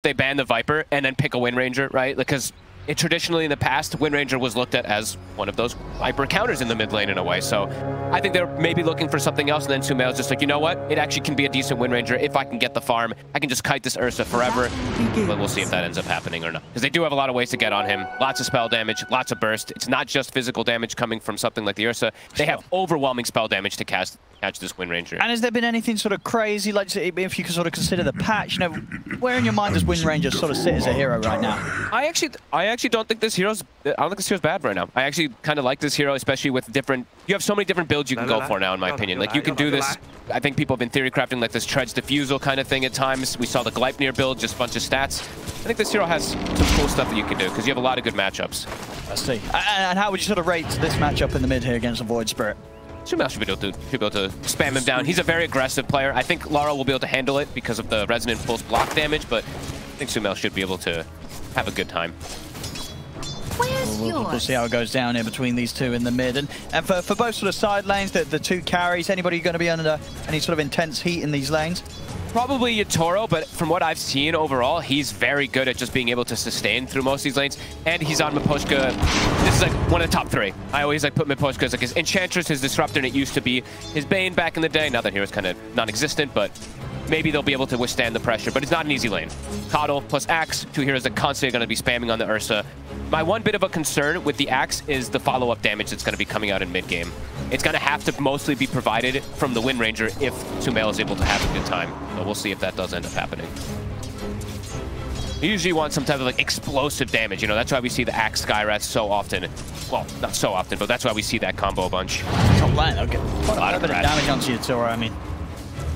they ban the Viper and then pick a Wind Ranger, right? Because traditionally in the past, Wind Ranger was looked at as one of those Viper counters in the mid lane in a way. So I think they're maybe looking for something else, and then SumaiL's just like, you know what? It actually can be a decent Wind Ranger if I can get the farm. I can just kite this Ursa forever, but we'll see if that ends up happening or not. Because they do have a lot of ways to get on him. Lots of spell damage, lots of burst. It's not just physical damage coming from something like the Ursa. They have overwhelming spell damage to catch this Wind Ranger. And has there been anything sort of crazy, like if you could sort of consider the patch, you know, where in your mind does Wind Ranger sort of sit as a hero right now? I actually don't think this hero's bad right now. I actually kind of like this hero, especially with different, you have so many different builds you can go for now, in my opinion. Like, you can do this, I think people have been theory crafting like this Treads Diffusal kind of thing at times. We saw the Gleipnir build, just a bunch of stats. I think this hero has some cool stuff that you can do, because you have a lot of good matchups. I see. And how would you sort of rate this matchup in the mid here against the Void Spirit? SumaiL should be able to spam him down. He's a very aggressive player. I think Lara will be able to handle it because of the Resonant Pulse block damage, but I think SumaiL should be able to have a good time. We'll see how it goes down here between these two in the mid. And for both sort of side lanes, the two carries, anybody going to be under any sort of intense heat in these lanes? Probably Yatoro, but from what I've seen overall, he's very good at just being able to sustain through most of these lanes. And he's on Miposhka. This is like one of the top three. I always like put Miposhka as like his Enchantress, his Disruptor, and it used to be his Bane back in the day. Now that hero's kind of non-existent, but maybe they'll be able to withstand the pressure. But it's not an easy lane. Coddle plus Axe, two heroes that constantly are going to be spamming on the Ursa. My one bit of a concern with the Axe is the follow-up damage that's going to be coming out in mid-game. It's going to have to mostly be provided from the Wind Ranger if SumaiL is able to have a good time. So we'll see if that does end up happening. You usually want some type of like explosive damage, you know, that's why we see the Axe Skywrath so often. Well, not so often, but that's why we see that combo a bunch. Top lane, okay. Quite a lot of damage onto Yatoro, I mean.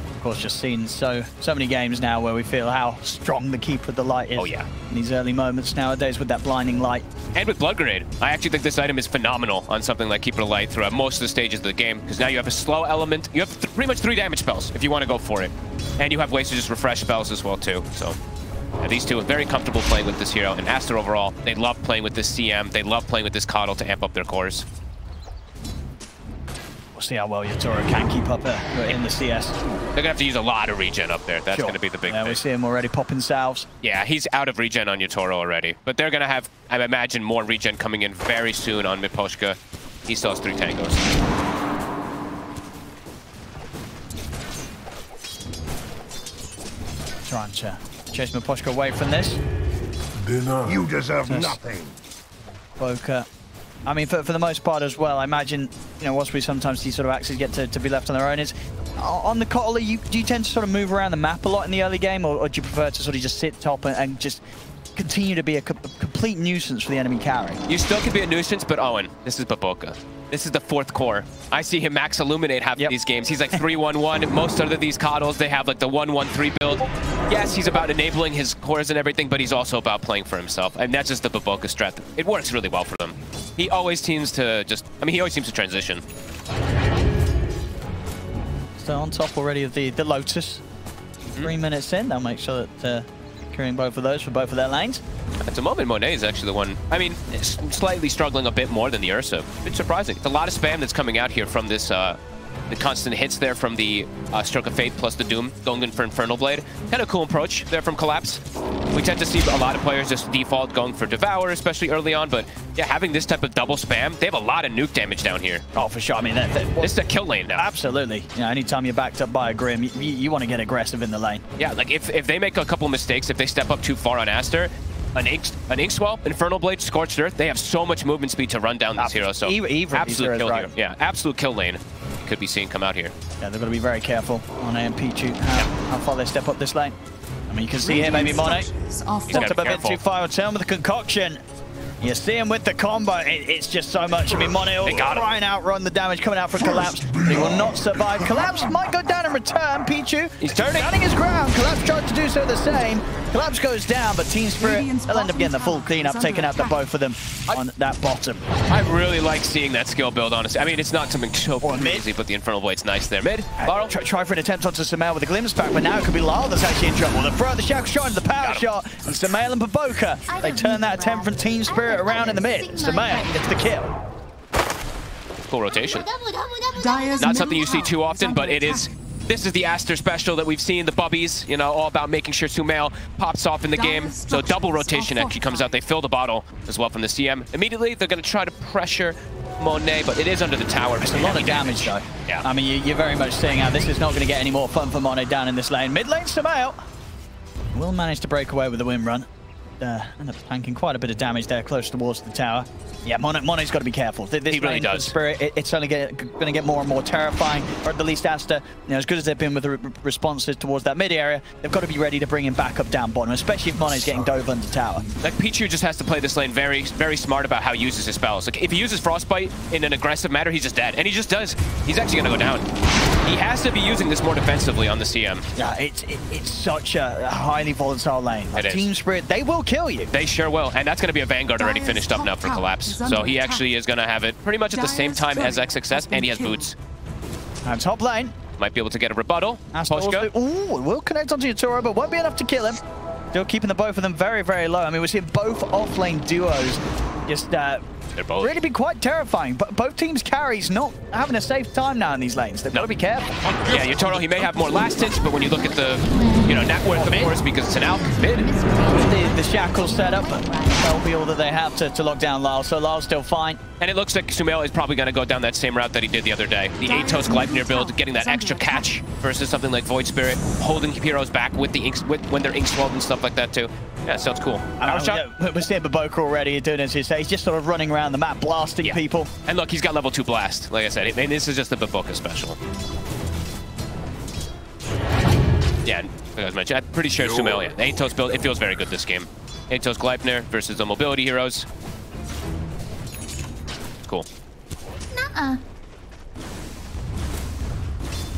Of course, just seen so many games now where we feel how strong the Keeper of the Light is. Oh, yeah. In these early moments nowadays with that blinding light. And with Blood Grenade. I actually think this item is phenomenal on something like Keeper of the Light throughout most of the stages of the game, because now you have a slow element. You have pretty much 3 damage spells if you want to go for it. And you have ways to just refresh spells as well, too. So yeah, these two are very comfortable playing with this hero. And Aster overall, they love playing with this CM. They love playing with this Coddle to amp up their cores. See how well Yatoro can keep up in the CS. They're going to have to use a lot of regen up there. That's going to be the big thing. We see him already popping salves. Yeah, he's out of regen on Yatoro already. But they're going to have, I imagine, more regen coming in very soon on Miposhka. He still has 3 tangos. Trying to chase Miposhka away from this. You deserve nothing. Boka. I mean, for the most part as well, I imagine, you know, whilst we sometimes see sort of axes get to be left on their own, is on the Coddle, do you tend to sort of move around the map a lot in the early game, or do you prefer to sort of just sit top and just continue to be a complete nuisance for the enemy carry? You still can be a nuisance, but Owen, this is Baboka. This is the 4th core. I see him max Illuminate half of these games. He's like 3-1-1. Most of these Coddles, they have like the 1-1-3 build. Yes, he's about enabling his cores and everything, but he's also about playing for himself. And that's just the Baboka strat. It works really well for them. He always seems to he always seems to transition. So on top already of the Lotus. 3 minutes in, they'll make sure that carrying both of those for both of their lanes. At the moment, Monet is actually the one, I mean, slightly struggling a bit more than the Ursa. A bit surprising. It's a lot of spam that's coming out here from this, the constant hits there from the Stroke of Fate plus the Doom, going in for Infernal Blade. Kind of cool approach there from Collapse. We tend to see a lot of players just default going for Devour, especially early on, but yeah, having this type of double spam, they have a lot of nuke damage down here. Oh, for sure. I mean, this is a kill lane now. Absolutely. You know, anytime you're backed up by a Grim, you want to get aggressive in the lane. Yeah, like if they make a couple mistakes, if they step up too far on Aster, an Inkswell, Infernal Blade, Scorched Earth, they have so much movement speed to run down this hero. So absolute kill here. Yeah, absolute kill lane could be seen come out here. Yeah, they've got to be very careful on Pichu how far they step up this lane. I mean, you can see here maybe Monet stepped up a bit too far. Turn with the concoction. You see him with the combo. It's just so much. I mean, Monet will try and outrun the damage coming out from Collapse. But he will not survive. Collapse might go down in return. Pichu, he's standing his ground. Collapse tried to do so the same. Collapse goes down, but TSpirit, they'll end up getting the full cleanup, taking out the both of them on that bottom. I really like seeing that skill build, honestly. I mean, it's not something so crazy, but the Infernal Blade's nice there. Mid, Laurel. Try for an attempt onto SumaiL with the Glimstroke, but now it could be Laurel that's actually in trouble. The throw, the shackle shot, and the power shot, and SumaiL and Baboka, they turn that attempt from TSpirit around in the mid. SumaiL gets the kill. Cool rotation. Not something you see too often, but it is This is the Aster special that we've seen, the bubbies, you know, all about making sure SumaiL pops off in the game. So double rotation actually comes out. They fill the bottle as well from the CM. Immediately, they're going to try to pressure Monet, but it is under the tower. It's a lot of damage, though. Yeah. I mean, you're very much seeing how this is not going to get any more fun for Monet down in this lane. Mid lane, SumaiL will manage to break away with the win run. End up tanking quite a bit of damage there close towards the tower. Yeah, Monet's got to be careful. This he really does. Spirit, it's only going to get more and more terrifying. Or at the least, Aster, you know, as good as they've been with the responses towards that mid area, they've got to be ready to bring him back up down bottom, especially if Monet's getting dove under tower. Like, Pichu just has to play this lane very, very smart about how he uses his spells. Like, if he uses Frostbite in an aggressive manner, he's just dead. And he just does. He's actually going to go down. He has to be using this more defensively on the CM. Yeah, it's such a highly volatile lane. Like, TSpirit, they will kill you. They sure will. And that's going to be a Vanguard already finished up now for Collapse. So he actually is going to have it pretty much at the same time as XXS, and he has boots. And top lane. Might be able to get a rebuttal. Ooh, will connect onto Toro, but won't be enough to kill him. Still keeping the both of them very, very low. I mean, we're seeing both off-lane duos just they're both really be quite terrifying. But both teams' carries not having a safe time now in these lanes. They've got to be careful. Yeah, Toro, he may have more last hits, but when you look at the, you know, net worth, of course, because it's an alch mid. The shackle setup, that'll be all that they have to lock down Lyle. So Lyle's still fine. And it looks like SumaiL is probably going to go down that same route that he did the other day. The Atos Gleipnir build, getting that extra catch versus something like Void Spirit, holding heroes back with the inks, when they're ink swelled and stuff like that too. Yeah, sounds cool. We're seeing Baboka already doing as you say. He's just sort of running around the map, blasting people. And look, he's got level 2 blast. Like I said, I mean, this is just the Baboka special. Yeah, like I was mentioning, I'm pretty sure SumaiL, yeah, the Atos build, it feels very good this game. Atos Gleipnir versus the mobility heroes. Cool.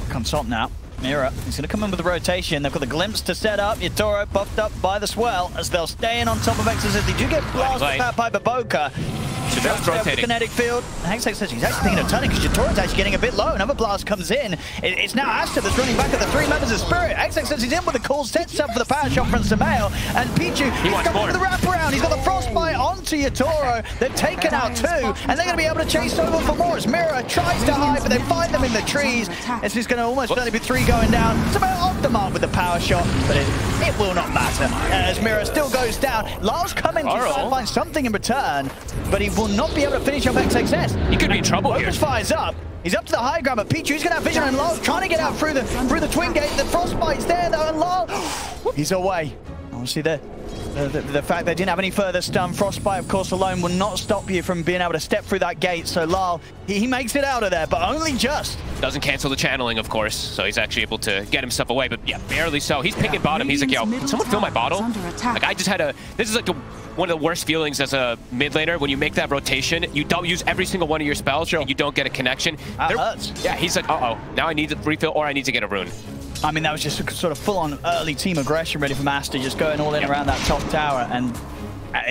Comes top now. Mira, he's going to come in with the rotation. They've got the glimpse to set up. Yatoro buffed up by the swell as they'll stay in on top of Exodus. They do get blasted back by Baboka. That's rotating. Kinetic field. Hexex says he's actually thinking of turning because Yatoro's actually getting a bit low. Another blast comes in. It's now Aster that's running back at the 3 members of Spirit. Hexex says he's in with the call, sets up for the power shot from SumaiL. And Pichu, he's coming with the wraparound. He's got the Frostbite onto Yatoro. They've taken out 2, and they're going to be able to chase over for more. As Mira tries to hide, but they find them in the trees. It's just going to almost certainly be 3 going down. SumaiL off the mark with the power shot, but it will not matter. As Mira still goes down. Lyle's coming to try and find something in return, but he will not be able to finish up XXS. He could be in trouble here. Fires up. He's up to the high ground, but Pichu, he's going to have vision on Lyle, trying to get out through the twin gate. The Frostbite's there, though, and Lyle, he's away. Obviously, the fact they didn't have any further stun, Frostbite, of course, alone will not stop you from being able to step through that gate. So Lyle, he makes it out of there, but only just. Doesn't cancel the channeling, of course, so he's actually able to get himself away, but yeah, barely so. He's picking bottom. He's like, yo, can someone fill my bottle? Like, I just had this is like one of the worst feelings as a mid laner when you make that rotation. You don't use every single one of your spells, and you don't get a connection. That hurts. Yeah, he's like, uh-oh, now I need to refill or I need to get a rune. I mean, that was just a sort of full-on early team aggression ready from Aster, just going all in around that top tower. And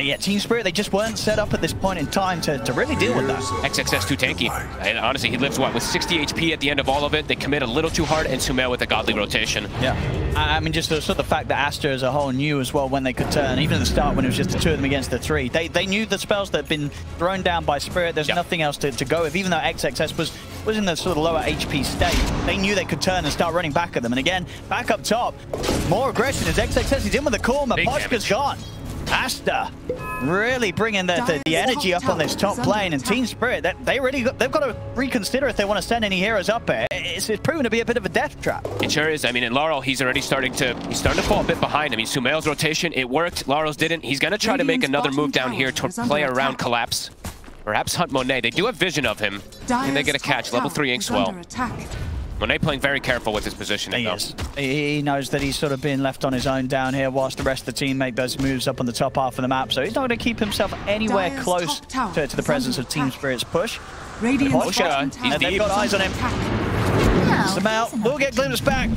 yeah, TSpirit, they just weren't set up at this point in time to really deal with that. XXS too tanky. And honestly, he lives, what, with 60 HP at the end of all of it. They commit a little too hard, and SumaiL with a godly rotation. Yeah. I mean, just sort of the fact that Aster as a whole knew as well when they could turn, even at the start when it was just the 2 of them against the 3. They knew the spells that had been thrown down by Spirit. There's nothing else to go with, even though XXS was in the sort of lower HP state. They knew they could turn and start running back at them. And again, back up top, more aggression as XXS is in with the call. Maposhka's gone. Aster really bringing the energy up on this top lane, and TSpirit, they've got to reconsider if they want to send any heroes up here. It's proven to be a bit of a death trap. It sure is. I mean, and Laurel, he's starting to fall a bit behind. I mean, SumaiL's rotation, it worked. Laurel's didn't. He's going to try to make another move down here to play around Collapse. Perhaps hunt Monet. They do have vision of him. And they get a catch. Level 3 Inkswell. Monet playing very careful with his positioning, though. He knows that he's sort of being left on his own down here whilst the rest of the team make those moves up on the top half of the map. So he's not going to keep himself anywhere close to the presence of TSpirit's push. He's they've got eyes on him. SumaiL will get glimpsed back,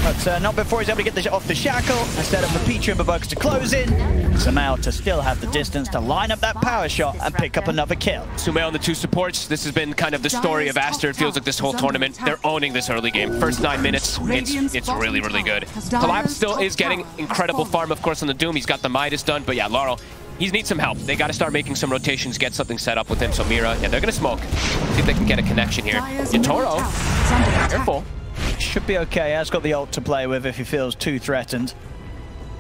but not before he's able to get off the shackle and set up for Pichu and Baboka to close in. SumaiL to still have the distance to line up that power shot and pick up another kill. SumaiL and the 2 supports. This has been kind of the story of Aster. It feels like this whole tournament, they're owning this early game. First 9 minutes, it's really, really good. Collapse still is getting incredible farm, of course, on the Doom. He's got the Midas done, but yeah, Laurel, he needs some help. They got to start making some rotations, get something set up with him. So Mira, yeah, they're going to smoke. See if they can get a connection here. Yatoro, careful. should be okay. Has got the ult to play with if he feels too threatened.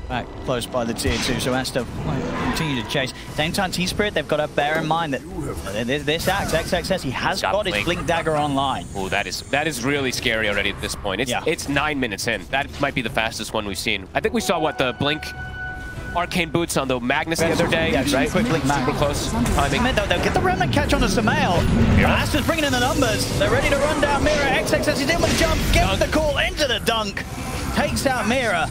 Back close by the tier 2, so Aster continue to chase. Same time, TSpirit, they've got to bear in mind that this axe, XXS, he has got his Blink Dagger online. Oh, that is really scary already at this point. It's 9 minutes in. That might be the fastest one we've seen. I think we saw, what, the Blink Arcane Boots on the Magnus the other day, right? Quick Blink Super close timing. They'll get the remnant catch on the SumaiL. Aster's bringing in the numbers. They're ready to run down Mira. XXS, he's in with a jump, gets the call into the dunk. Takes out Mira.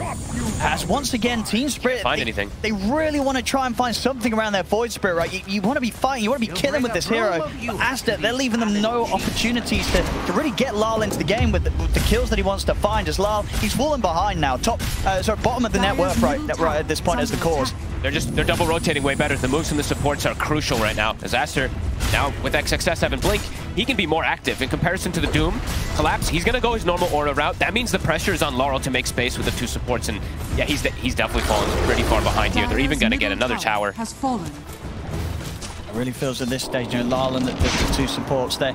As once again, TSpirit, they really want to try and find something around their Void Spirit, right? You want to be fighting, you want to be killing with this hero. But Aster, they're leaving them no opportunities to really get Lal into the game with the kills that he wants to find. As Lal, he's falling behind now. Bottom of the net worth right at this point as the cause. They're double rotating way better. The moves from the supports are crucial right now. As Aster, now with XXS having Blink, he can be more active in comparison to the Doom. Collapse, he's going to go his normal aura route. That means the pressure is on Laurel to make space with the 2 supports. And yeah, he's definitely fallen pretty far behind here. They're even going to get another tower. It really feels at this stage, Lal and the 2 supports there.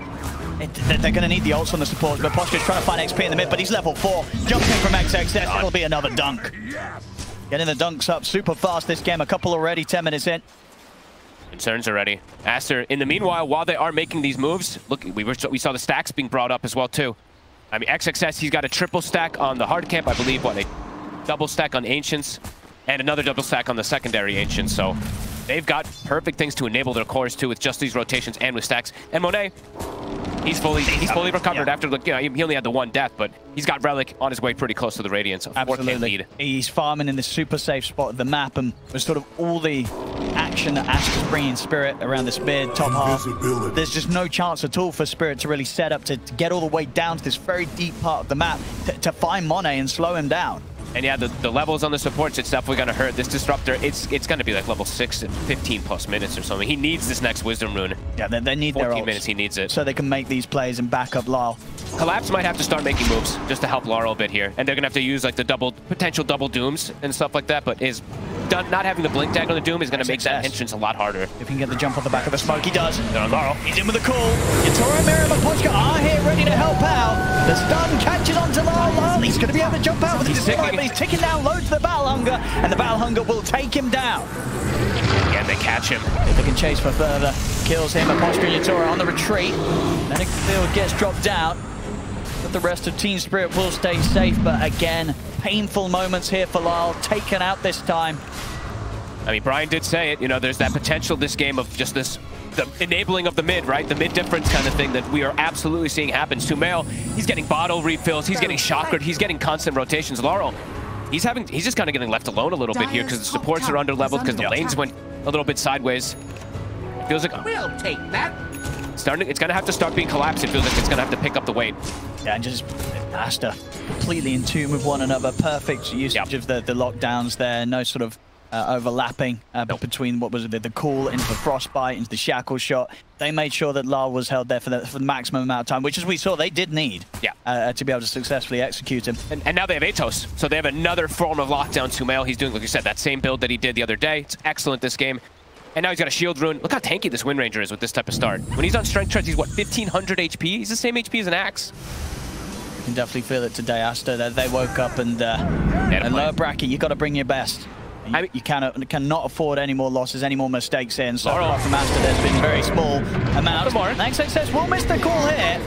They're going to need the ults on the supports, but Poshka's trying to find XP in the mid, but he's level 4. Jumping from XXS, it'll be another dunk. Getting the dunks up super fast this game. A couple already, 10 minutes in. Concerns already. Aster, in the meanwhile, while they are making these moves, look, we saw the stacks being brought up as well, too. I mean, XXS, he's got a triple stack on the hard camp, I believe, what, a double stack on Ancients, and another double stack on the secondary Ancients, so they've got perfect things to enable their cores, too, with just these rotations and with stacks. And Monet, he's fully recovered after, you know, he only had the 1 death, but he's got Relic on his way pretty close to the Radiance. So absolutely. 4K lead. He's farming in this super safe spot of the map, and with sort of all the action that Aster's bringing Spirit around this mid top half, there's just no chance at all for Spirit to really set up to get all the way down to this very deep part of the map to find Monet and slow him down. And yeah, the levels on the supports, it's definitely going to hurt. This Disruptor, it's going to be like level 6 in 15 plus minutes or something. He needs this next Wisdom Rune. Yeah, they need their 14 minutes, he needs it. So they can make these plays and back up Lal. Collapse might have to start making moves just to help Laurel a bit here. And they're going to have to use like the potential double Dooms and stuff like that. But not having the Blink Dagger on the Doom is going to make that entrance a lot harder. If he can get the jump off the back of the smoke, he does. Laurel, he's in with a call. Yatoro, Mira, and Poshka are here ready to help out. The stun catches onto Lal. He's going to be able to jump out with his Disruptor, but he's ticking down low to the Battle Hunger, and the Battle Hunger will take him down. Again, they catch him. If they can chase for further, kills him. Poshka and Yatoro on the retreat. Medic field gets dropped down. But the rest of TSpirit will stay safe, but again, painful moments here for Lal, taken out this time. I mean, Brian did say it, you know, there's that potential this game of just the enabling of the mid, right? The mid difference kind of thing that we are absolutely seeing happen. SumaiL, he's getting bottle refills, he's getting chakred, he's getting constant rotations. Laurel, he's just kind of getting left alone a little bit here because the supports are under leveled because the lanes went a little bit sideways. It feels like we'll take that. It's gonna have to start being collapsed. It feels like it's gonna have to pick up the weight. Yeah, and just Aster completely in tune with one another. Perfect usage of the lockdowns there. No sort of overlapping between what was it, the call into the frostbite, into the shackle shot. They made sure that Lal was held there for the maximum amount of time, which, as we saw, they did need to be able to successfully execute him. And now they have Atos, so they have another form of lockdown. SumaiL, he's doing, like you said, that same build that he did the other day. It's excellent this game. And now he's got a shield rune. Look how tanky this Wind Ranger is with this type of start. When he's on Strength Charge, he's what, 1500 HP? He's the same HP as an Axe. You can definitely feel it today, Aster. They woke up and lower bracket, you got to bring your best. You cannot afford any more losses, any more mistakes here. And so far from Aster, there's been very small amount. XXS will miss the call here.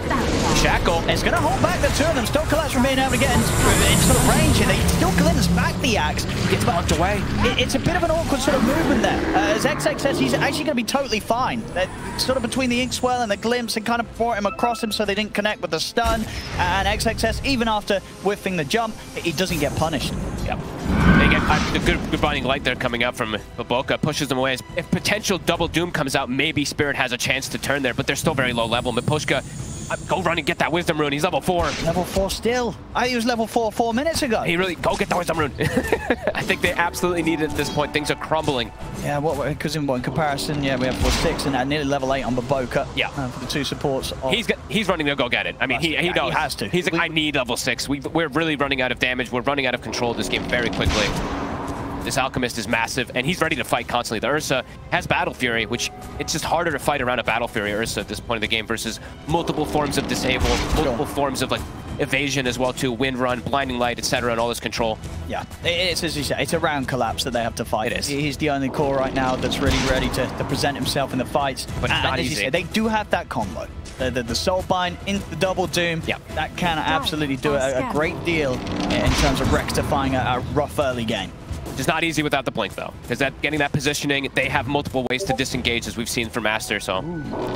Shackle. It's going to hold back the 2 of them. Still Collapse from being able to get in sort of range here. They still glimpse back the Axe. Gets knocked away. It's a bit of an awkward sort of movement there. As XXS, he's actually going to be totally fine. They're sort of between the Inkswell and the glimpse and kind of brought him across him so they didn't connect with the stun. And XXS, even after whiffing the jump, he doesn't get punished. Yep. They get the good binding light there coming out from Baboka, pushes them away. If potential double Doom comes out, maybe Spirit has a chance to turn there, but they're still very low level. Miposhka, go run and get that Wisdom Rune. He's level 4. Level 4 still? I think he was level 4 4 minutes ago. He really, go get the Wisdom Rune. I think they absolutely need it at this point. Things are crumbling. Yeah, because in comparison, yeah, we have 4-6 and nearly level 8 on Baboka. Yeah. For the 2 supports. He's running to go get it. I mean, he knows. He has to. He's like, I need level 6. We're really running out of damage. We're running out of control of this game very quickly. This Alchemist is massive, and he's ready to fight constantly. The Ursa has Battle Fury, which it's just harder to fight around a Battle Fury Ursa at this point of the game versus multiple forms of disable, multiple forms of like evasion as well too, wind run, blinding light, etc., and all this control. Yeah, it's as you say, it's a round collapse that they have to fight. It is. He's the only core right now that's really ready to present himself in the fights. But it's not as easy. You say, they do have that combo. The Soul Bind into the double doom. Yeah. That can absolutely do a great deal in terms of rectifying a rough early game. It's not easy without the blink though, because getting that positioning, they have multiple ways to disengage as we've seen from Aster. So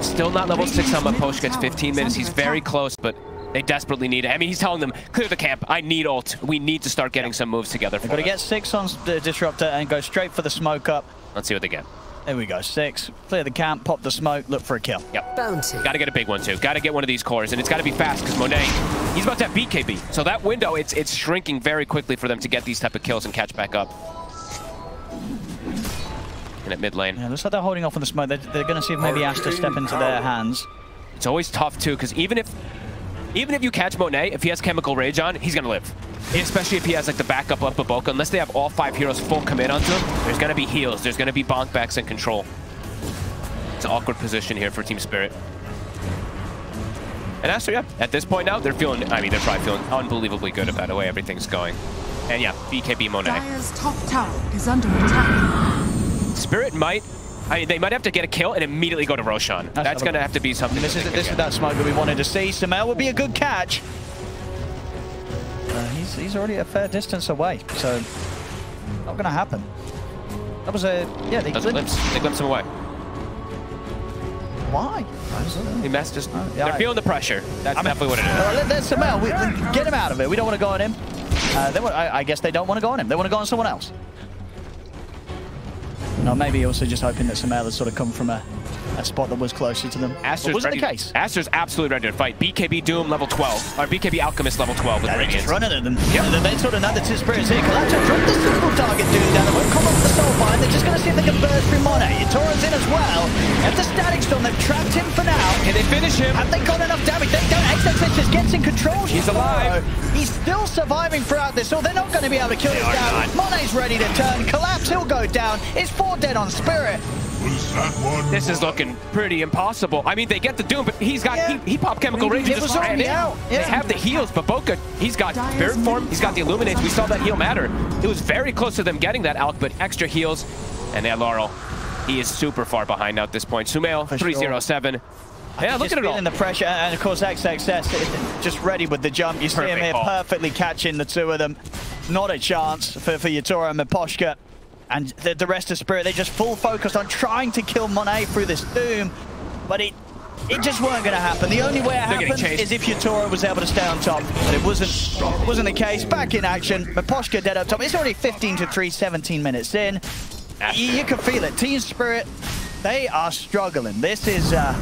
still not level 6 on Maposhka. It's 15 minutes. He's very close, but they desperately need it. I mean, he's telling them, clear the camp. I need ult. We need to start getting some moves together. They've got to get 6 on the Disruptor and go straight for the smoke up. Let's see what they get. There we go, 6. Clear the camp, pop the smoke, look for a kill. Yep. Got to get a big one too. Got to get one of these cores, and it's got to be fast because Monet, he's about to have BKB. So that window, it's shrinking very quickly for them to get these type of kills and catch back up. And at mid lane. Yeah, looks like they're holding off on the smoke. They're going to see if maybe Aster step into their hands. It's always tough too, because even if you catch Monet, if he has Chemical Rage on, he's gonna live. Especially if he has like the backup of Baboka. Unless they have all 5 heroes full commit onto him, there's gonna be heals, there's gonna be bonk backs and control. It's an awkward position here for TSpirit. And Aster, yeah, at this point now, they're probably feeling unbelievably good about the way everything's going. And yeah, BKB Monet. Dire's top tower is under attack. Spirit might, they might have to get a kill and immediately go to Roshan. That's going to have to be something. This is that smoke that we wanted to see. SumaiL would be a good catch. He's already a fair distance away, so not going to happen. That was a they glimpsed him away. Why? He messed just. They're feeling the pressure. That's definitely what it is. That's SumaiL. Get him out of it. We don't want to go on him. I guess they don't want to go on him. They want to go on someone else. No, maybe also just hoping that SumaiL has sort of come from a spot that was closer to them. Aster's wasn't the case. Aster's absolutely ready to fight. BKB Doom level 12, or BKB Alchemist level 12 with Radiance. Just running at them. Yeah. They sort of know the TSpirit's here. Collector drop the single target Doom down. They won't come off the Soul Bind. They're just going to see if they can burst through Monet. Yatora's in as well. At the Static Storm, they've trapped him for now. Can they finish him? Have they got enough damage? They don't. XXX just gets in control. He's alive. He's still surviving throughout this, so they're not going to be able to kill him down. Monet's ready to turn. Collapse, he'll go down. It's 4 dead on Spirit. This is looking pretty impossible. I mean, they get the Doom, but he's got he popped Chemical Rage and just ran out. They have the heals, but Baboka, he's got Spirit Form, he's got the Illuminates. We saw that heal matter. It was very close to them getting that Alch, but extra heals. And they had Laurel. He is super far behind now at this point. SumaiL, 307. Yeah, look at it all. In the pressure, and of course XXS just ready with the jump. You see him here perfectly catching the 2 of them. Not a chance for Yatora and Maposhka. And the rest of Spirit, they just full focused on trying to kill Monet through this Doom, but it just weren't going to happen. The only way it happens is if Yatora was able to stay on top, but it wasn't the case. Back in action, Maposhka dead up top. It's already 15-3, 17 minutes in. You can feel it. TSpirit, they are struggling. This is a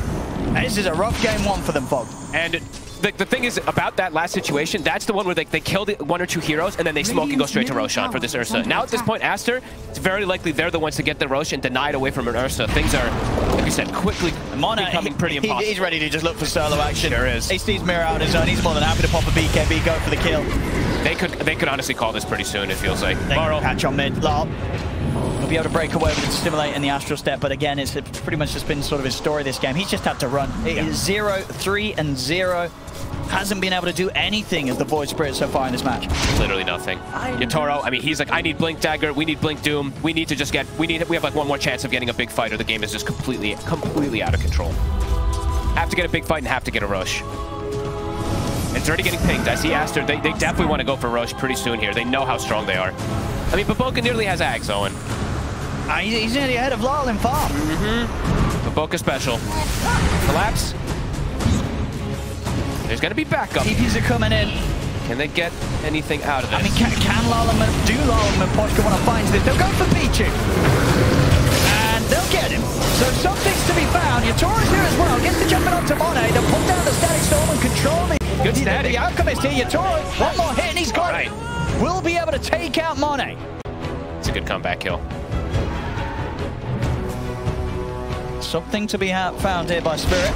rough game 1 for them, Fog. And the thing is about that last situation, that's the one where they kill the 1 or 2 heroes and then they smoke and go straight to Roshan for this Ursa. Now at this point, Aster, it's very likely they're the ones to get the Rosh and deny it away from an Ursa. Things are, like you said, quickly becoming pretty impossible. He's ready to just look for solo action. Sure is. He sees Mirror out on his own. He's more than happy to pop a BKB, go for the kill. They could honestly call this pretty soon, it feels like. They can patch on mid. Larp will be able to break away with the Stimulate and the Astral Step, but again, it's pretty much just been sort of his story this game. He's just had to run. It is 0-3-0. Hasn't been able to do anything as the Void Spirit so far in this match. Literally nothing. Yatoro, I mean, he's like, I need Blink Dagger, we need Blink Doom, we need to just get, we have like 1 more chance of getting a big fight or the game is just completely out of control. Have to get a big fight and have to get a rush. And it's already getting pinged. I see Aster, they definitely want to go for rush pretty soon here. They know how strong they are. I mean, Baboka nearly has Ags, Owen. He's nearly ahead of Lyle in farm. Baboka special. Collapse. There's going to be backup. TPs are coming in. Can they get anything out of this? I mean, can Lyle and Maposhka want to find this? They'll go for Pichu. And they'll get him. So something's to be found. Yatora's here as well. Gets the jumping onto Monet. They'll pull down the Static Storm and control the Alchemist here. Yatora, 1 more hit and he's got it. Will be able to take out Monet. It's a good comeback kill. Something to be found here by Spirit.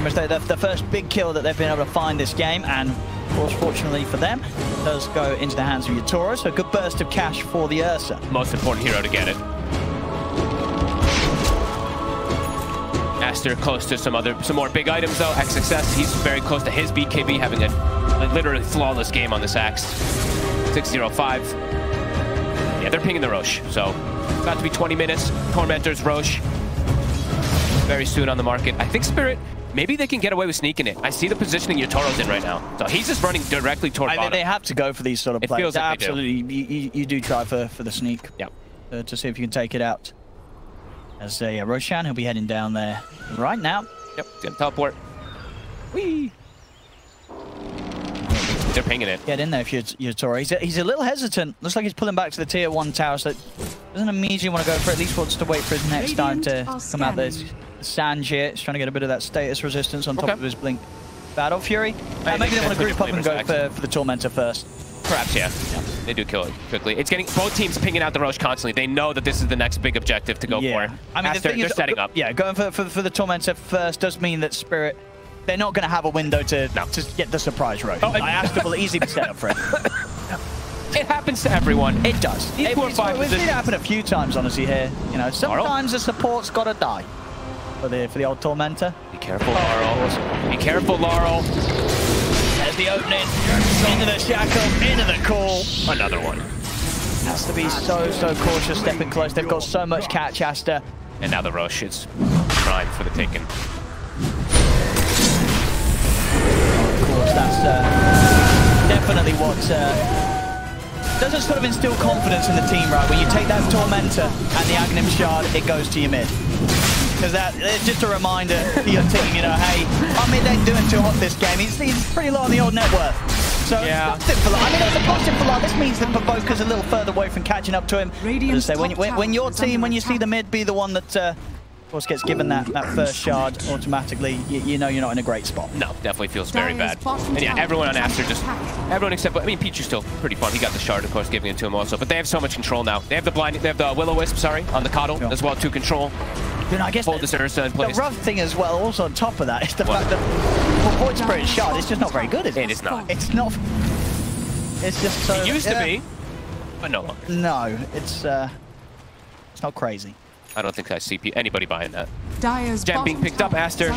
The first big kill that they've been able to find this game, and of course, fortunately for them, it does go into the hands of Yatora, so a good burst of cash for the Ursa. Most important hero to get it. Aster close to some more big items though. XXS, he's very close to his BKB, having a literally flawless game on this Axe. 605. Yeah, they're pinging the Roche, so about to be 20 minutes. Tormentors, Roche, very soon on the market. I think Spirit, maybe they can get away with sneaking it. I see the positioning Yotoro's in right now, so he's just running directly toward bottom. They have to go for these sort of plays. It feels like absolutely, you do try for the sneak. Yeah. To see if you can take it out. As Roshan, he'll be heading down there right now. Yep, gonna teleport. Whee! They're pinging it. Get in there if you're Tori. He's a little hesitant. Looks like he's pulling back to the tier 1 tower, so doesn't immediately want to go for it. At least wants to wait for his next time to come out there. Sanj here. He's trying to get a bit of that status resistance on top of his Blink Battle Fury. Maybe they want to group up and go for the Tormentor first. Perhaps, yeah. They do kill it quickly. It's getting both teams pinging out the Roche constantly. They know that this is the next big objective to go for. I mean, they're setting up. Yeah, going for the Tormentor first does mean that Spirit, they're not going to have a window to get the surprise Roche. Aster will easily be set up for it. It happens to everyone. It does. We've seen it happen a few times, honestly, here. You know, sometimes the support's got to die for the old Tormentor. Be careful, Laurel. Be careful, Laurel. There's the opening, into the shackle, into the call. Another one. Has to be so cautious stepping close. They've got so much catch, Aster. And now the Roche is prime for the taking. Of course, that's definitely what doesn't sort of instill confidence in the team, right? When you take that Tormentor and the Aghanim Shard, it goes to your mid. Because it's just a reminder to your team, you know, hey, I mean, they're doing too hot this game. He's pretty low on the old net worth. So yeah. It's positive for Lar. I mean, it's a positive for Lar. This means that Provoker's a little further away from catching up to him. As I say, when your team, when you see the mid be the one that, of course, gets given that first shard automatically, you know you're not in a great spot. No, definitely feels very bad. And yeah, everyone on Aster everyone except, I mean, Pichu's still pretty fun. He got the shard, of course, giving it to him also. But they have so much control now. They have the Will-O-Wisp, sorry, on the Coddle as well to control. You know, I guess hold this Ursa in place. The rough thing as well, also on top of that, is the fact that Void Spirit shard is just not very good, is it? It is not. It's not. It's just so. It used to be, but no longer. No, it's not crazy. I don't think I see anybody buying that. Dire's Gem being picked up, Aster.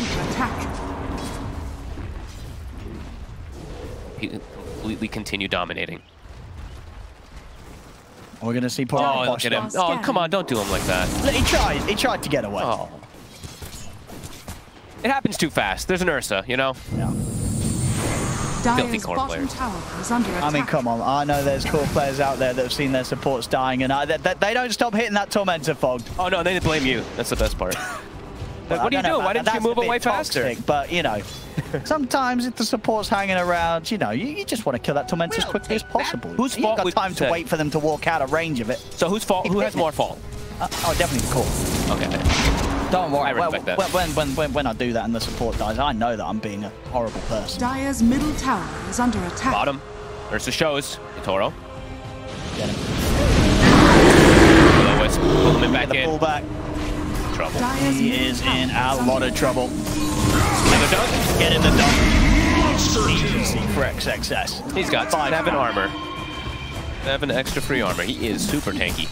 He completely continue dominating. We're going to see Paul. Oh, look at him. Oh, come on, don't do him like that. He tried to get away. Oh. It happens too fast. There's an Ursa, you know? Yeah. Filthy core players. I mean, come on. I know there's core players out there that have seen their supports dying, and they don't stop hitting that Tormentor Fog. Oh, no, they blame you. That's the best part. Well, what do you do? Why didn't you move away faster? But, you know, sometimes if the support's hanging around, you know, you just want to kill that Tormentor as quickly as possible. Whose fault? You've got time to wait for them to walk out of range of it. So whose fault? Who has more fault? Oh, definitely the core. Okay. Don't worry. I respect that. When I do that and the support dies, I know that I'm being a horrible person. Dire's middle tower is under attack. Bottom. Ursa shows. Toro. Get him. Will-O-Wisp. Pull him back in. Pull back. Trouble. He is in a lot of trouble. Another dunk? Get in the dunk. Easy for XXS. He's got 7 armor. 7 extra free armor. He is super tanky.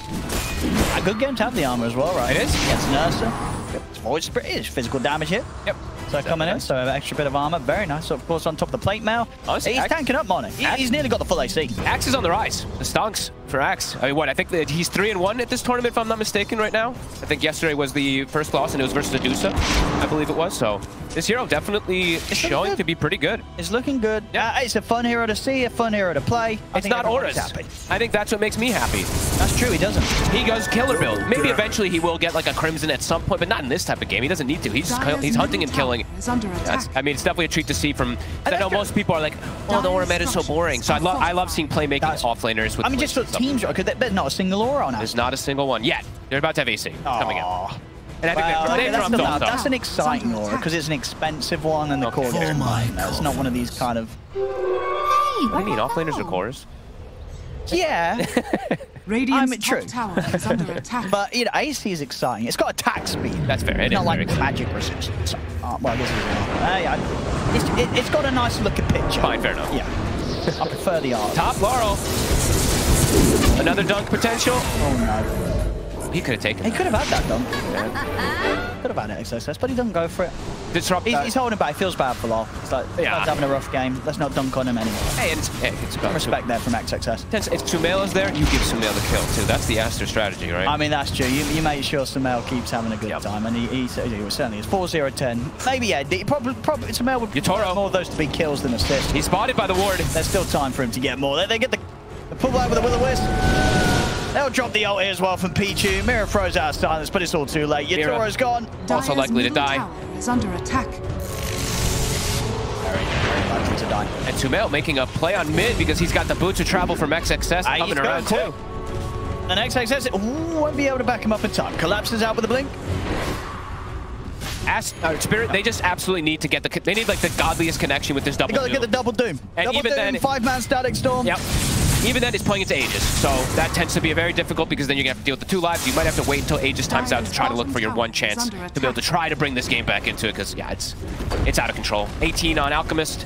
A good game to have the armor as well, right? It is. Against an Ursa. It's Void Spirit. It's physical damage here. Yep. So coming in, so an extra bit of armor. Very nice. So, of course, on top of the plate mail. Honestly, he's tanking up, Mono. He's nearly got the full AC. Axe is on the rise. The stonks for Axe. I mean, what? I think that he's 3-1 at this tournament, if I'm not mistaken, right now. I think yesterday was the first loss, and it was versus Adusa, I believe it was. So this hero definitely is showing to be pretty good. It's looking good. Yeah. It's a fun hero to see, a fun hero to play. It's not Auras. I think that's what makes me happy. That's true, he doesn't. He goes killer build. Maybe eventually he will get like a Crimson at some point, but not in this type of game. He doesn't need to. He's hunting and killing. I mean, it's definitely a treat to see from. I know most people are like, "Oh, the aura meta is so boring." So I love seeing playmaking offlaners. With just for teams, because there's not a single aura on us. There's not a single one yet. They're about to have AC coming out. And I think that's an exciting aura because it's an expensive one, and the core gets it's not one of these kind of. What do you mean, offlaners are cores? Yeah. Radiant's top tower is under attack. But you know, AC is exciting. It's got attack speed. That's fair. It's not like magic resistance. Well, I guess it's got a nice looking picture. Fine, fair enough. Yeah. I prefer the art. Top Laurel. Another dunk potential. Oh no. he could have taken He could have had that dunk. Yeah. Could have had it XXS, but he doesn't go for it. Disruptor. He's holding back. He feels bad for Lol. He's like, he's having a rough game. Let's not dunk on him anymore. Hey, it's about respect there from XXS. If SumaiL is there, you give SumaiL the kill too. That's the Aster strategy, right? I mean, that's true. You make sure SumaiL keeps having a good time, and he certainly is. 4-0-10. Maybe, yeah. Probably SumaiL would prefer more of those to be kills than assists. He's spotted by the ward. There's still time for him to get more. They get the pull back with a will-o-wisp. They'll drop the ult here as well from Pichu. Mirror throws out silence, but it's all too late. Yatoro's gone. Also likely to die. Is under attack. Very likely to die. And SumaiL making a play on mid because he's got the boots of travel from XXS coming around too. And XXS won't be able to back him up in time. Collapses out with a blink. Spirit, they just absolutely need to get they need like the godliest connection with this double doom. They gotta get the double doom. And double even doom, then, 5-man static storm. Yep. Even then, it's playing its Aegis, so that tends to be very difficult because then you're gonna have to deal with the 2 lives. You might have to wait until Aegis times out to try to look for your 1 chance to be able to try to bring this game back into it, because yeah, it's out of control. 18 on Alchemist,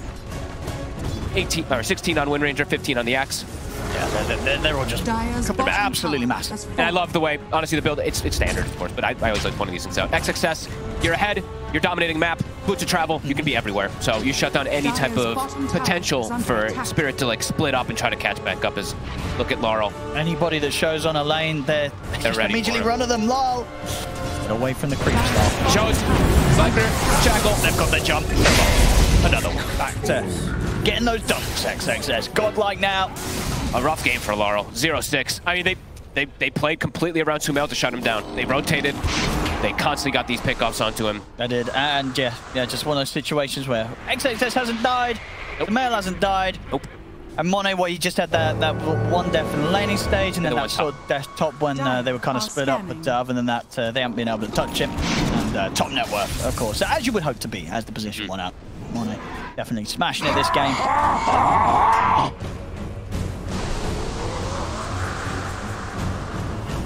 16 on Wind Ranger, 15 on the Axe. Yeah, they're all just absolutely massive. And I love the way, honestly, the build, it's standard, of course, but I always like pointing these things out. XXS, you're ahead, you're dominating map, boots of travel, you can be everywhere. So you shut down any type of potential for Spirit to like split up and try to catch back up. As look at Laurel. Anybody that shows on a lane, they're ready immediately run at them. Lol. Get away from the creeps, Lol. Shows, Sniper, Shackle. They've got the jump. Another one. Back to getting those dunks, XXS. Godlike now. A rough game for Laurel. 0-6. I mean, they played completely around SumaiL to shut him down. They rotated. They constantly got these pickoffs onto him. They did, and yeah, just one of those situations where XXS hasn't died, SumaiL hasn't died. Nope. And Monet, he just had that one death in the laning stage, and then that sort of death top when they were kind of split up. But other than that, they haven't been able to touch him. And top net worth, of course, as you would hope to be as the position won out. Monet definitely smashing it this game.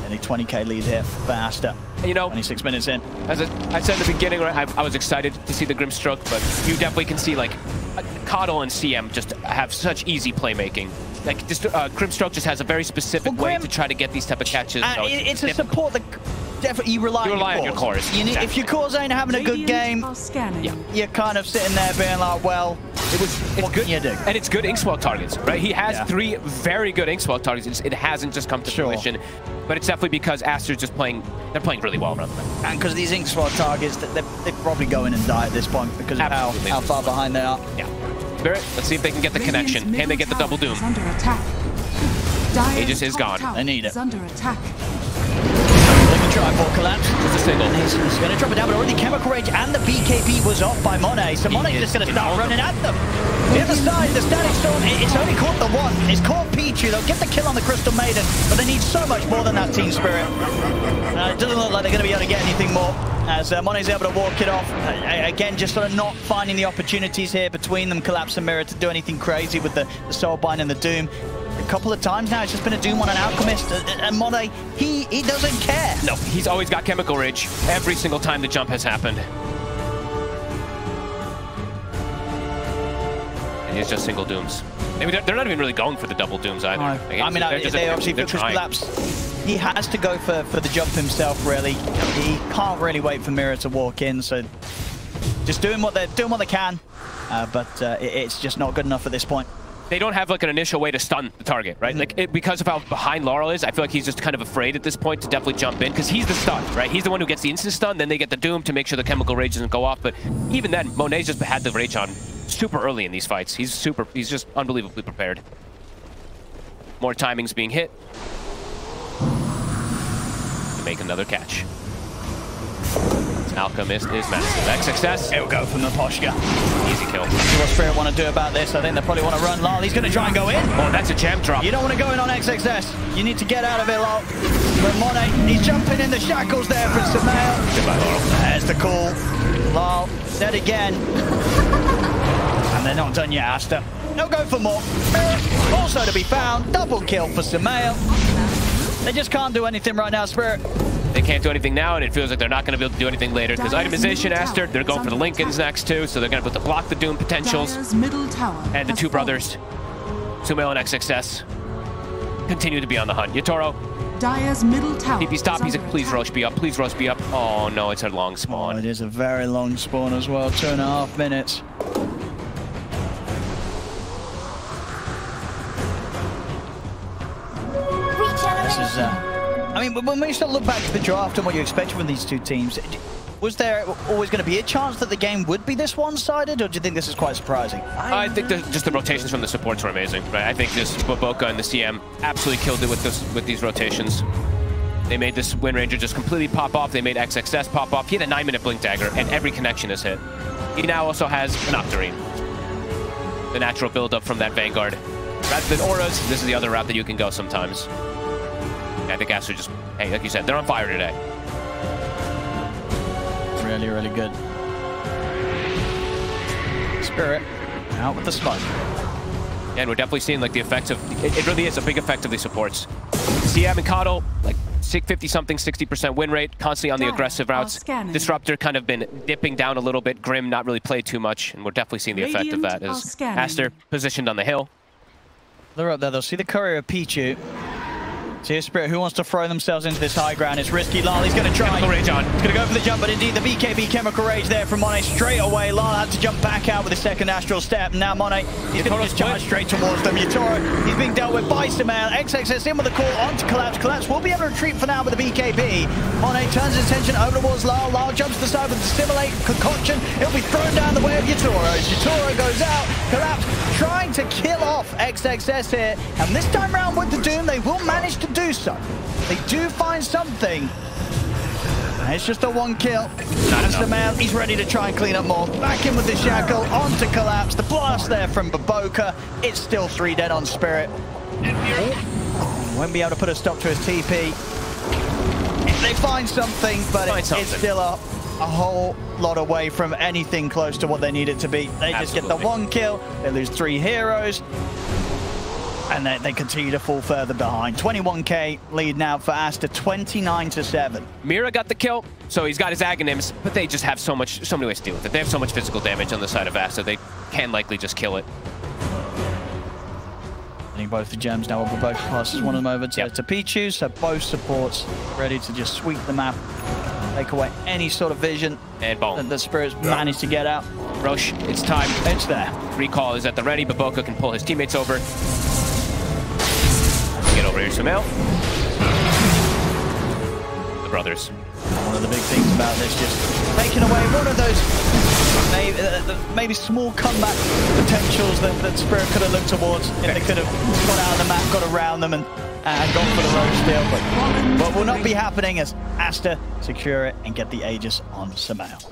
Nearly 20k lead here for Aster. You know, 26 minutes in. As I said in the beginning, I was excited to see the Grimstroke, but you definitely can see like Coddle and CM just have such easy playmaking. Like just, Grimstroke just has a very specific way to try to get these type of catches. So it's a support that definitely you rely on your cores. Exactly. If your cores ain't having a good game, you're kind of sitting there being like, well, what can you do? And it's good Inkswell targets, right? He has 3 very good Inkswell targets. It hasn't just come to fruition. But it's definitely because Aster's just playing, they're playing really well around them. And because these Inkswell targets, they probably go in and die at this point because of how far behind they are. Yeah. Spirit, let's see if they can get the connection. Can they get the double doom? Under attack. Aegis is gone. They need it. Under attack. Try for collapse. It's a single. He's going to drop it down, but already Chemical Rage and the BKB was off by Monet, so Monet's just going to start running at them. The other side, the Static Storm, it's only caught the one. It's caught Pichu. They'll get the kill on the Crystal Maiden, but they need so much more than that Team Spirit. It doesn't look like they're going to be able to get anything more, as Monet's able to walk it off. Again, just sort of not finding the opportunities here between them, Collapse and Mirror, to do anything crazy with the Soulbind and the Doom. A couple of times now, it's just been a Doom on an Alchemist, and Monet, he doesn't care. No, he's always got Chemical Rage every single time the jump has happened. And he's just single Dooms. Maybe they're not even really going for the double Dooms either. I mean, they obviously, because Collapse, he has to go for the jump himself, really. He can't really wait for Mirror to walk in, so just doing what they can, but it's just not good enough at this point. They don't have like an initial way to stun the target, right? Like because of how behind Laurel is, I feel like he's just kind of afraid at this point to definitely jump in because he's the stun, right? He's the one who gets the instant stun, then they get the Doom to make sure the Chemical Rage doesn't go off. But even then, Monet's just had the Rage on super early in these fights. He's just unbelievably prepared. More timings being hit to make another catch. Alchemist is massive. XXS. It'll go from the Poshka. Easy kill. What Spirit want to do about this? I think they probably want to run Lol. He's going to try and go in. Oh, that's a jam drop. You don't want to go in on XXS. You need to get out of it, Lol. But Monet, he's jumping in the shackles there for SumaiL. Goodbye, Laurel. There's the call. Lol, dead again. And they're not done yet, Aster. They'll go for more. Also to be found. Double kill for SumaiL. They just can't do anything right now, Spirit. They can't do anything now, and it feels like they're not going to be able to do anything later because itemization, Aster, they're going for the Lincolns next too, so they're going to put the block the Doom potentials. And the 2 brothers, SumaiL and XXS, continue to be on the hunt. Yatoro, Dire's middle tower. TP stop. He's like, please rush me up. Please rush me up. Oh no, it's a long spawn. Oh, it is a very long spawn as well. 2.5 minutes. This is. I mean, when you start to look back to the draft and what you expected from these two teams, was there always going to be a chance that the game would be this one-sided, or do you think this is quite surprising? I think just the rotations from the supports were amazing, right? I think just Boboka and the CM absolutely killed it with these rotations. They made this Wind Ranger just completely pop off. They made XXS pop off. He had a 9-minute blink dagger, and every connection is hit. He now also has an Octarine. The natural build-up from that Vanguard. Rather than auras, this is the other route that you can go sometimes. Yeah, I think Aster just, hey, like you said, they're on fire today. Really, really good. Spirit out with the smoke. Yeah, and we're definitely seeing like the effects of, it really is a big effect of these supports. CM and Coddle, like 50-something, 60% win rate, constantly on the aggressive routes. Disruptor kind of been dipping down a little bit. Grim not really played too much, and we're definitely seeing the effect of that as Aster positioned on the hill. They're up there, they'll see the courier of Pichu. TSpirit, who wants to throw themselves into this high ground? It's risky. Lal, he's going to try. Chemical Rage on. He's going to go for the jump, but indeed the BKB Chemical Rage there from Monet straight away. Lal had to jump back out with a second Astral Step. Now Monet, he's going to just charge straight towards them. Yatoro, he's being dealt with by SumaiL. XXS in with the call onto Collapse. Collapse will be able to retreat for now with the BKB. Monet turns his attention over towards Lal. Lal jumps to the side with the Stimulate Concoction. He'll be thrown down the way of Yatoro. As Yatoro goes out, Collapse trying to kill off XXS here. And this time round with the Doom, they will manage to do so. They do find something. And it's just a one kill. That's SumaiL. He's ready to try and clean up more. Back in with the Shackle, onto Collapse. The blast there from Boboka. It's still 3 dead on Spirit. Won't be able to put a stop to his TP. They find something, but it's still a whole lot away from anything close to what they need it to be. They just get the one kill. They lose 3 heroes. And they continue to fall further behind. 21k lead now for Aster, 29-7. Mira got the kill, so he's got his Aghanims, but they just have so many ways to deal with it. They have so much physical damage on the side of Aster, they can likely just kill it. I think both the gems now will both passes one of them over to Pichu, so both supports ready to just sweep the map, take away any sort of vision and that the Spirits managed to get out. Roche, it's time. It's there. Recall is at the ready. Boboka can pull his teammates over. Get over here, SumaiL. The brothers. One of the big things about this, just taking away one of those maybe small comeback potentials that Spirit could have looked towards. If they could have got out of the map, got around them, and gone for the road steal. But will not be happening as Aster secure it and get the Aegis on SumaiL.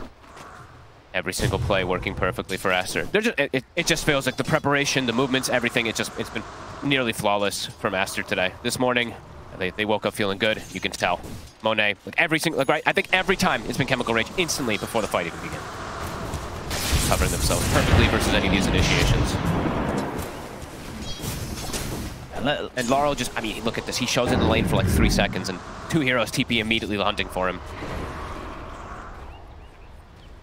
Every single play working perfectly for Aster. It just feels like the preparation, the movements, everything. It's been nearly flawless from Aster today. This morning, they woke up feeling good. You can tell. Monet, right? I think every time it's been Chemical Rage instantly before the fight even began. Covering themselves perfectly versus any of these initiations. And Laurel just, I mean, look at this. He shows in the lane for like 3 seconds, and 2 heroes TP immediately hunting for him.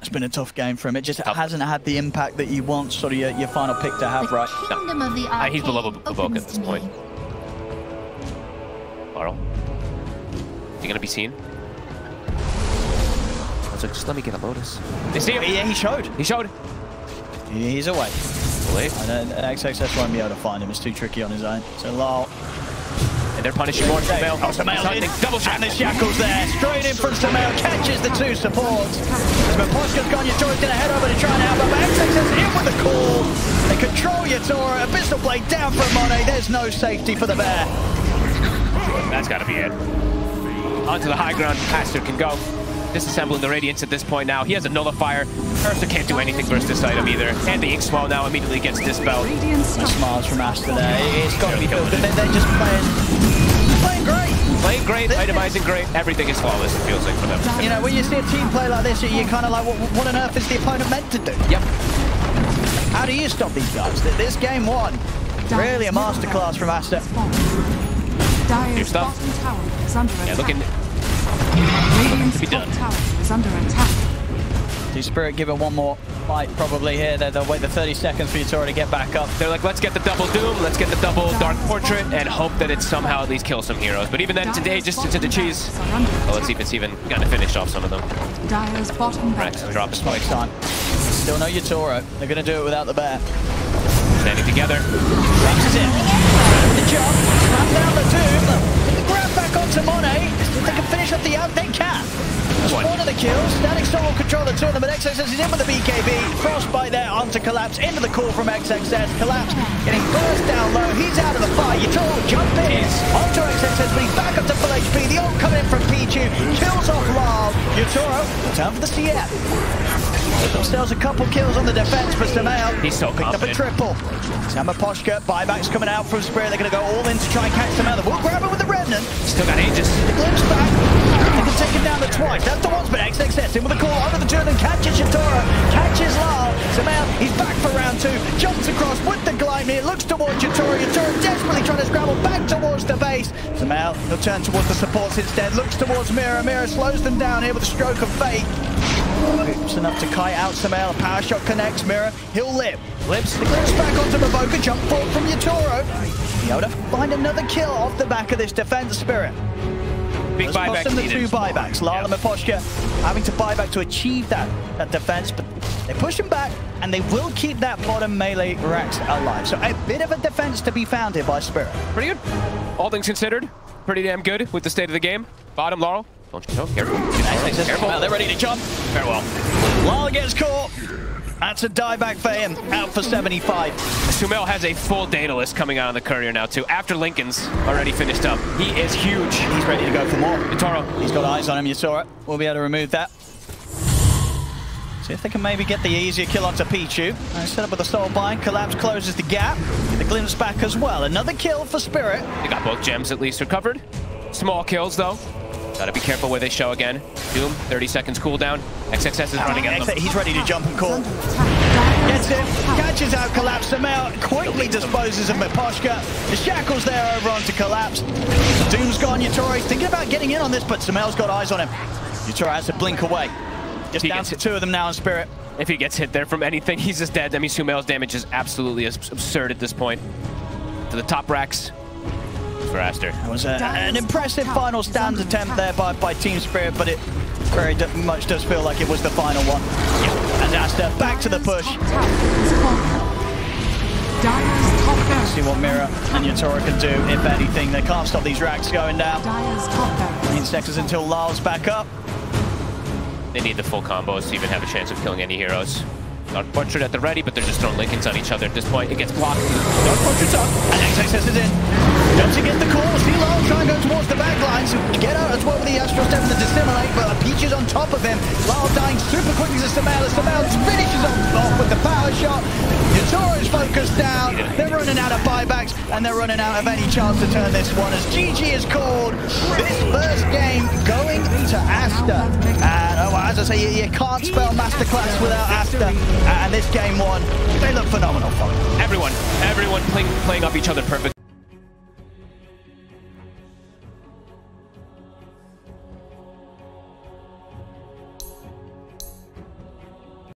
It's been a tough game for him. It just hasn't had the impact that you want sort of your final pick to have, right? No. He's below Boboka at this point. Laurel. Is he going to be seen? I was like, just let me get a Lotus. They see him. Yeah, he showed. He showed. He's away. Away. XXS won't be able to find him. It's too tricky on his own. So Lal. And they're punishing more SumaiL. Oh, SumaiL in. Double shot. And the Shackle's there. Straight in from SumaiL. Catches the 2 supports. But Poshka's gone. Yatoro's going to head over to try and help him. But XXS in with the call. They control Yatoro. Abyssal Blade down from Monet. There's no safety for the bear. That's got to be it. Onto the high ground. Aster can go. Disassembling the Radiance at this point now. He has a Nullifier. Ursa can't do anything versus this item either. And the Ink Swell now immediately gets dispelled. Smiles from Aster there. It's got to be built. They're just playing great. Playing great, itemizing great. Everything is flawless, it feels like, for them. You know, when you see a team play like this, you're kind of like, what on earth is the opponent meant to do? Yep. How do you stop these guys? This game 1, really a masterclass from Aster. Dire's bottom tower is under attack. Looking Radiant's top tower is under attack. TSpirit give it one more fight probably here. They'll wait the 30 seconds for Utoro to get back up. They're like, let's get the double Doom, let's get the double Dark Portrait, and hope that it somehow at least kills some heroes. But even then, today, just into the cheese. Well, let's see if it's even going to finish off some of them. Dire's bottom Rex, drop a spike. Time. Still no Utoro. They're going to do it without the bear. Standing together. Rex is in. The jump. Slap down the Doom. The grab back onto Monet. If they can finish up the out, they can. That's one of the kills. Static Soul will control the tournament. XXS is in with the BKB. Frostbite there onto Collapse. Into the call from XXS. Collapse getting burst down low. He's out of the fight. Utoro jump in. Onto XXS, but he's back up to full HP. The ult coming in from Pichu. Kills off Lyle. Utoro, time for the CF. Get themselves a couple kills on the defense for SumaiL. He's so picked confident. up a triple. Samaposhka, buybacks coming out from Spirit. They're going to go all in to try and catch SumaiL. We'll grab it with the Remnant. Still got Aegis. The glimpse back. They can take him down to twice. That's the once, but XXS in with a call under the turn and catches Utoro. Catches Lyle. SumaiL, he's back for round 2. Jumps across with the glide near. Looks towards Utoro. Utoro desperately trying to scramble back towards the base. SumaiL, he'll turn towards the supports instead. Looks towards Mira. Mira slows them down here with a stroke of fate. Hoops enough to kite out SumaiL. A power shot connects Mira. He'll live. Lips the glimpse back onto Maboka. Jump forward from Utoro. Be able to find another kill off the back of this defense Spirit. Big buybacks the needed. 2 buybacks. Lyle and Maposhka having to buy back to achieve that defense, but they push him back and they will keep that bottom melee Rex alive. So a bit of a defense to be found here by Spirit. Pretty good. All things considered, pretty damn good with the state of the game. Bottom, Laurel. Don't you know? Careful. Careful. Well, they're ready to jump. Farewell. Lyle gets caught. That's a dieback for him. Out for 75. SumaiL has a full data list coming out on the courier now too. After Lincoln's already finished up. He is huge. He's ready to go for more. Utoro. He's got eyes on him. You saw it. We'll be able to remove that. See if they can maybe get the easier kill onto Pichu. Set up with a soul bind. Collapse closes the gap. Get the glimpse back as well. Another kill for Spirit. They got both gems at least recovered. Small kills though. Gotta be careful where they show again. Doom, 30 seconds cooldown. XXS is running at them. He's ready to jump and call. Gets him, catches out Collapse. SumaiL quickly disposes of Maposhka. The shackles there over onto Collapse. Doom's gone. Utoro's thinking about getting in on this, but SumaiL's got eyes on him. Utoro has to blink away. Just down to 2 of them now in Spirit. If he gets hit there from anything, he's just dead. I mean, SumaiL's damage is absolutely absurd at this point. To the top racks. For Aster. It was an impressive final stand attempt there by TSpirit, but it very much does feel like it was the final one. Yeah. And Aster back to the push. See what Mira and Utoro can do, if anything. They can't stop these racks going down. 9 seconds until Lyle's back up. They need the full combos to even have a chance of killing any heroes. Dark Portrait at the ready, but they're just throwing Lincolns on each other at this point. It gets blocked. Dark Portrait's up, and XXS is in. Jumps to get the call. See Lyle try and go towards the back lines. Get out as well with the Astral Step and the Dissimulate, but Peach is on top of him. Lyle dying super quickly to SumaiL. SumaiL finishes off with the power shot. Utoro's focused down. They're running out of buybacks, and they're running out of any chance to turn this one, as GG is called. This first game going to Aster. And as I say, you can't spell Masterclass without Aster. And this game 1, they look phenomenal for it. Everyone playing off each other perfect.